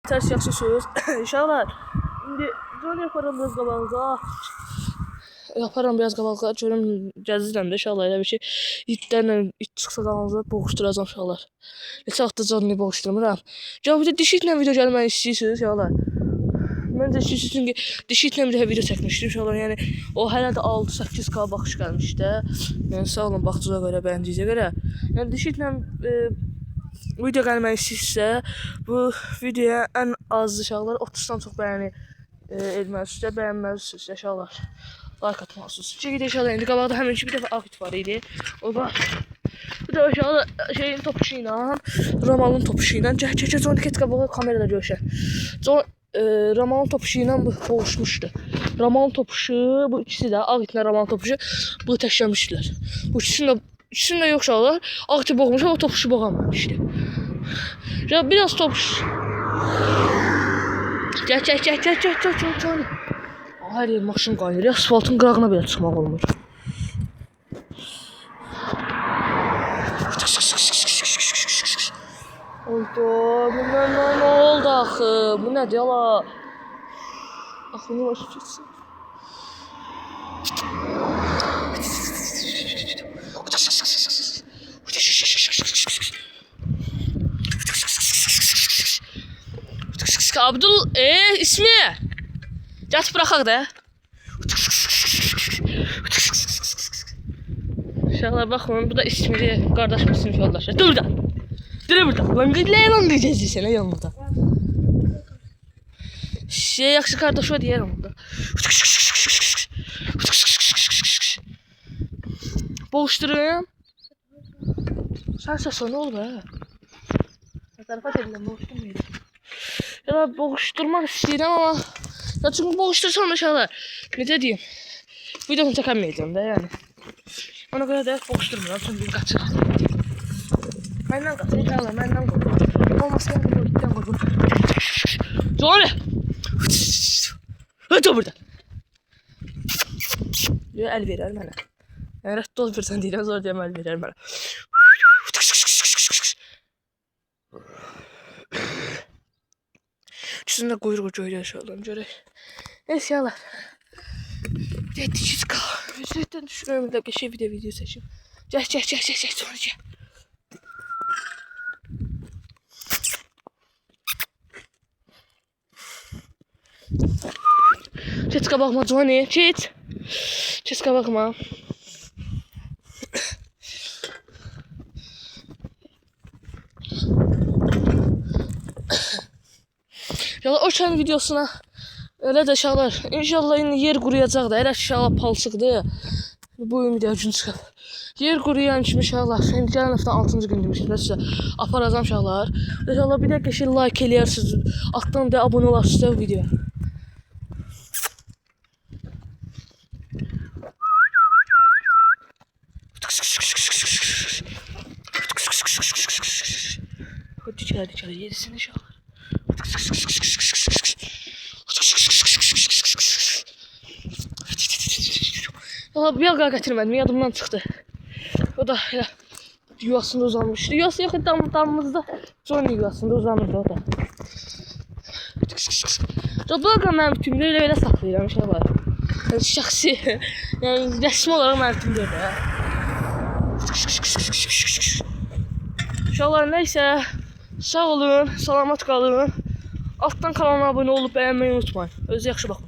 ters yaxşı söz. İnşallah. İndi Johnny yaparam biraz qabağınıza. Yaparam biraz qabağınıza. Görüm gəzirəm də inşallah elə bir şey. İtlərlə it çıxsa qabağınıza boğuşturacağam inşallah. Neçə vaxtdır Johnny boğuşturmuram. Ya bir də dişi itlə video gəlməni istəyirsiniz inşallah. Məncə istəyirsiniz çünki dişi itlə bir video çəkmişdim inşallah. Yəni o hələ də 6-8K baxış gəlmişdi. Yəni sağ olun baxdığınıza görə, bəyəndiyinizə görə. Yəni dişi itlə video gəlmək istəyirsə, bu videoya ən az uşaqlar 30-dan çox bəyəni etməlisiniz, bəyənməlisiniz uşaqlar. Like atmalısınız. Çünki inşallah indi qabaqda həminki bir dəfə ağit var idi. O var. Bu da uşaqlar şeyin topuşu ilə, Ramalın topuşu ilə. Gəl Johnny get qabağa kamerada görüşək. Ramalın topuşu ilə bu boğuşmuşdu. Ramalın topuşu, bu ikisi də ağitlə Ramalın topuşu bu təşləmişdilər. Bu ikisini də yox uşaqlar. Ağiti boğmuş ama topuşu boğamamışdı. Ya biraz topuş. Gel. Her yer maşın qaynır. Asfaltın qırağına belə çıxmaq olmur. Oldu. Bunlar ne oldu axı? Bu nədir yala? Axını başı keçsin. Abdul, ismi? Gəl bıraxaq da. Uşaqlar baxın, bu da ismili qardaşımın sinif yoldaşı. Dur burada. Dur burada. Lan gezirsən yanımda. Yaxşı qardaş o deyərəm burada. Boğuşdurum. Sən səslə nə oldu hə? Zarafat edirəm, boğuşdurmayacağım. Ya da boğuşturmaq istəyirəm ama ya çünki boğuştursam inşallah necə deyim, videonu çəkəməyəcəm də yəni. Ona görə də boğuşturmuram çünki qaçır. Məndən qaçır inşallah, məndən qorxur. Olmasa mən bunu itdən qorxur. Johnny! Hadi burada. Əl verər mənə. Yəni rədd ol birsən deyirəm, sonra deyəm əl verər mənə. İkisini də quyruğu görək inşallah, görək. Neyse yalar. Getdik çıqa. Üzrəkdən düşürəm, bir dəqiqə şey video seçim. Gəl, sonra gəl. Keç qabaqma Johnny, keç. Keç qabaqma. İnşallah o çayın videosuna öyle de uşaqlar. İnşallah indi yer quruyacaq da. Elə inşallah palçıqdır. Bu video gün çıxıb. Yer quruyan kimi uşaqlar. İndi gələn həftə 6-cı gün demişdim sizə. Aparacağam uşaqlar. İnşallah bir dəqiqə şey like eləyərsiniz. Altdan da abunə olarsınız bu videoya. Hadi içeri yerisin inşallah. Valla bir yağa getirmedim, yadımdan çıktı. O da ya, yuvasında uzanmıştı. Yuvası yok damımızda. Johnny yuvasında uzanırdı o da. Roblox'a mənim tümdə elə saxlayıram inşallah. Yəni şəxsi, yəni rəsmi olaraq mənim tümdə də. İnşallah neysə, sağ olun, salamat qalın. Altdan kanalına abunə olub bəyənməyi unutmayın. Özünüzə yaxşı baxın.